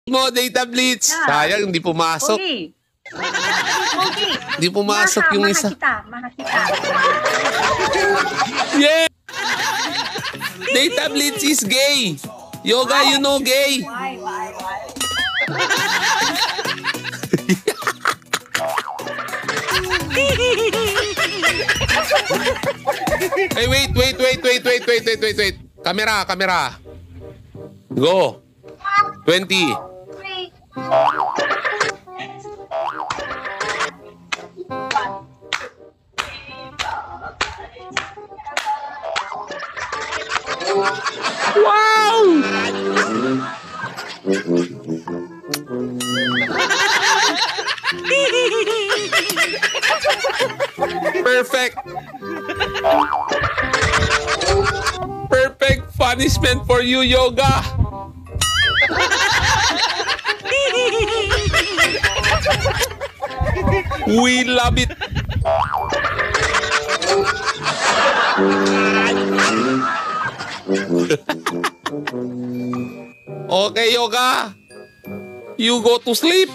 mo, Data Blitz. Sayang, hindi pumasok. Pogi. Hindi pumasok yung isa. Maha kita. Yeah! Data Blitz is gay. Yoga, you know gay. Why? Hey, wait. Camera. Go. 20. Wow! Perfect. Perfect punishment for you, Yoga. We love it. Okay, Yoga. You go to sleep.